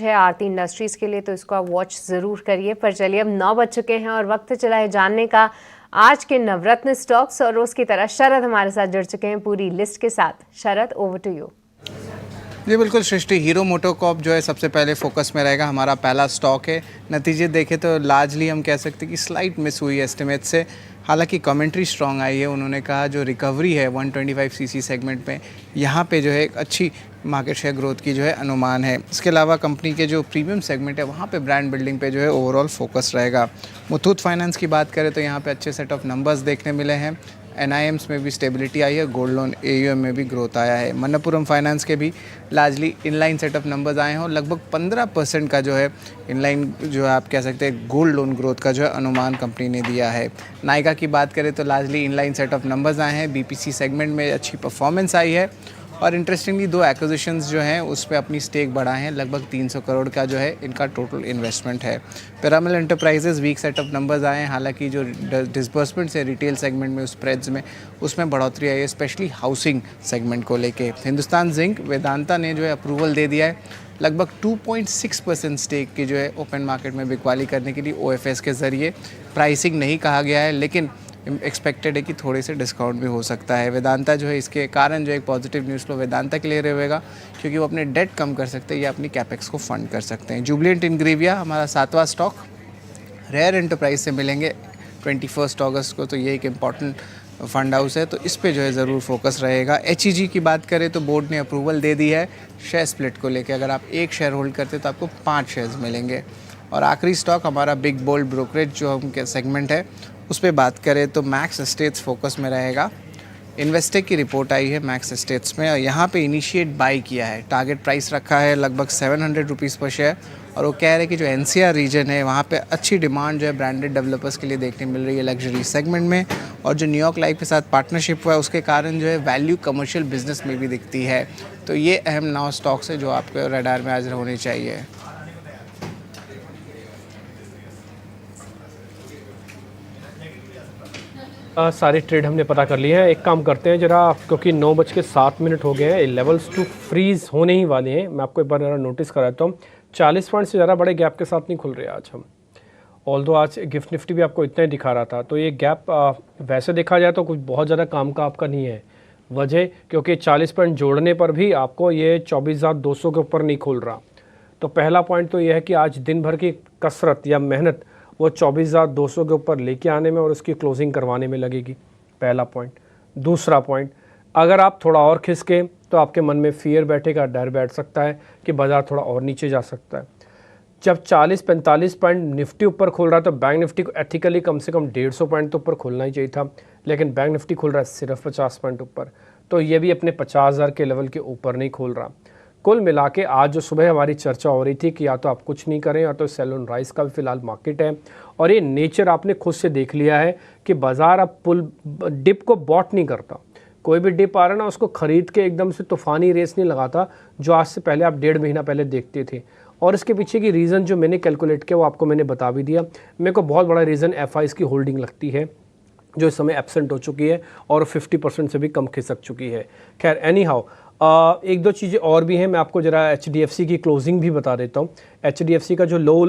है आरती इंडस्ट्रीज के लिए, तो इसको आप वॉच जरूर करिए। पर चलिए अब 9 बज चुके हैं और वक्त चला है जानने का आज के नवरत्न स्टॉक्स, और रोज की तरह शरद हमारे साथ जुड़ चुके हैं पूरी लिस्ट के साथ। शरद, ओवर टू यू। जी बिल्कुल सृष्टि, हीरो मोटोकॉर्प जो है सबसे पहले फोकस में रहेगा, हमारा पहला स्टॉक है। नतीजे देखें तो लार्जली हम कह सकते हैं कि स्लाइट मिस हुई एस्टिमेट से, हालांकि कमेंट्री स्ट्रॉन्ग आई है। उन्होंने कहा जो रिकवरी है 125 सीसी सेगमेंट में, यहाँ पे जो है एक अच्छी मार्केट शेयर ग्रोथ की जो है अनुमान है। इसके अलावा कंपनी के जो प्रीमियम सेगमेंट है वहाँ पे ब्रांड बिल्डिंग पे जो है ओवरऑल फोकस रहेगा। मुथूट फाइनेंस की बात करें तो यहाँ पे अच्छे सेट ऑफ नंबर्स देखने मिले हैं। NIMs में भी स्टेबिलिटी आई है, गोल्ड लोन AUM में भी ग्रोथ आया है। मणप्पुरम फाइनेंस के भी largely inline set of numbers आए हैं और लगभग 15% का जो है इनलाइन जो है आप कह सकते हैं गोल्ड लोन ग्रोथ का जो है अनुमान कंपनी ने दिया है। नायका की बात करें तो largely inline set of numbers आए हैं, BPC सेगमेंट में अच्छी परफॉर्मेंस आई है और इंटरेस्टिंगली 2 एक्विजिशंस जो हैं उस पर अपनी स्टेक बढ़ाए हैं। लगभग 300 करोड़ का जो है इनका टोटल इन्वेस्टमेंट है। Piramal enterprises weak set of numbers आए हैं, हालांकि जो डिसबर्समेंट्स है रिटेल सेगमेंट में स्प्रेड्स में उसमें बढ़ोतरी आई है, स्पेशली हाउसिंग सेगमेंट को लेके। हिंदुस्तान जिंक वेदांता ने जो है अप्रूवल दे दिया है लगभग 2.6% स्टेक की जो है ओपन मार्केट में बिकवाली करने के लिए OFS के ज़रिए। प्राइसिंग नहीं कहा गया है लेकिन एक्सपेक्टेड है कि थोड़े से डिस्काउंट भी हो सकता है। वेदांता जो है इसके कारण जो एक पॉजिटिव न्यूज़ फ्लो वेदांता के लिए रहेगा क्योंकि वो अपने डेट कम कर सकते हैं या अपनी कैपेक्स को फंड कर सकते हैं। जुबलेंट इंग्रेविया हमारा 7वां स्टॉक रेयर एंटरप्राइज से मिलेंगे 21 अगस्त को, तो ये एक इम्पॉर्टेंट फंड हाउस है, तो इस पे जो है ज़रूर फोकस रहेगा। HEG की बात करें तो बोर्ड ने अप्रूवल दे दी है शेयर स्प्लिट को लेकर, अगर आप एक शेयर होल्ड करते हैं तो आपको 5 शेयर्स मिलेंगे। और आखिरी स्टॉक हमारा बिग बोल्ड ब्रोकरेज जो हम सेगमेंट है उस पर बात करें तो मैक्स एस्टेट्स फोकस में रहेगा। इन्वेस्टेक की रिपोर्ट आई है मैक्स एस्टेट्स में और यहाँ पे इनिशिएट बाई किया है, टारगेट प्राइस रखा है लगभग 700 रुपीज़ पर शेयर, और वो कह रहे हैं कि जो NCR रीजन है वहाँ पे अच्छी डिमांड जो है ब्रांडेड डेवलपर्स के लिए देखने मिल रही है लग्जरी सेगमेंट में, और जो न्यूयॉर्क लाइफ के साथ पार्टनरशिप हुआ है उसके कारण जो है वैल्यू कमर्शियल बिजनेस में भी दिखती है। तो ये अहम 9 स्टॉक्स है जो आपके रडार में आज होने चाहिए। सारे ट्रेड हमने पता कर लिए हैं। एक काम करते हैं जरा, क्योंकि 9:07 हो गए हैं, लेवल्स टू फ्रीज होने ही वाले हैं। मैं आपको एक बार नोटिस कराता हूँ, 40 पॉइंट से ज़्यादा बड़े गैप के साथ नहीं खुल रहे आज हम। ऑल्दो आज गिफ्ट निफ्टी भी आपको इतना ही दिखा रहा था, तो ये गैप वैसे देखा जाए तो कुछ बहुत ज़्यादा काम का आपका नहीं है। वजह क्योंकि 40 पॉइंट जोड़ने पर भी आपको ये 24,200 के ऊपर नहीं खुल रहा। तो पहला पॉइंट तो ये है कि आज दिन भर की कसरत या मेहनत वो 24,200 के ऊपर लेके आने में और उसकी क्लोजिंग करवाने में लगेगी, पहला पॉइंट। दूसरा पॉइंट, अगर आप थोड़ा और खिसके तो आपके मन में फियर बैठेगा, डर बैठ सकता है कि बाज़ार थोड़ा और नीचे जा सकता है। जब 40-45 पॉइंट निफ्टी ऊपर खुल रहा है तो बैंक निफ्टी को एथिकली कम से कम 150 पॉइंट तो ऊपर खुलना ही चाहिए था, लेकिन बैंक निफ्टी खुल रहा है सिर्फ 50 पॉइंट ऊपर, तो ये भी अपने 50,000 के लेवल के ऊपर नहीं खोल रहा। कुल मिला के आज जो सुबह हमारी चर्चा हो रही थी कि या तो आप कुछ नहीं करें या तो सेल ऑन राइज का भी फिलहाल मार्केट है, और ये नेचर आपने खुद से देख लिया है कि बाज़ार अब पुल डिप को बॉट नहीं करता। कोई भी डिप आ रहा ना उसको ख़रीद के एकदम से तूफ़ानी रेस नहीं लगाता जो आज से पहले आप 1.5 महीना पहले देखते थे। और इसके पीछे की रीज़न जो मैंने कैलकुलेट किया वो आपको मैंने बता भी दिया। मेरे को बहुत बड़ा रीज़न FIs की होल्डिंग लगती है जो इस समय एब्सेंट हो चुकी है और 50% से भी कम खिसक चुकी है। खैर एनी हाउ, एक दो चीज़ें और भी हैं, मैं आपको ज़रा HDFC की क्लोजिंग भी बता देता हूँ। HDFC का जो लो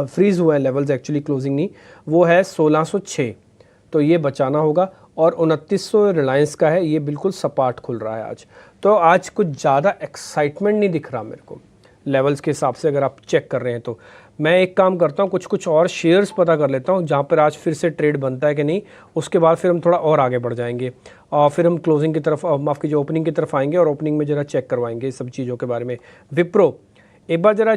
फ्रीज़ हुआ है लेवल्स, एक्चुअली क्लोजिंग नहीं, वो है 1606, तो ये बचाना होगा। और 2900 रिलायंस का है, ये बिल्कुल सपाट खुल रहा है आज। तो आज कुछ ज़्यादा एक्साइटमेंट नहीं दिख रहा मेरे को लेवल्स के हिसाब से, अगर आप चेक कर रहे हैं तो। मैं एक काम करता हूँ, कुछ और शेयर्स पता कर लेता हूँ जहाँ पर आज फिर से ट्रेड बनता है कि नहीं, उसके बाद फिर हम थोड़ा और आगे बढ़ जाएंगे और फिर हम क्लोजिंग की तरफ, माफ़ कीजिए ओपनिंग की तरफ आएंगे और ओपनिंग में ज़रा चेक करवाएंगे सब चीज़ों के बारे में। विप्रो एक बार ज़रा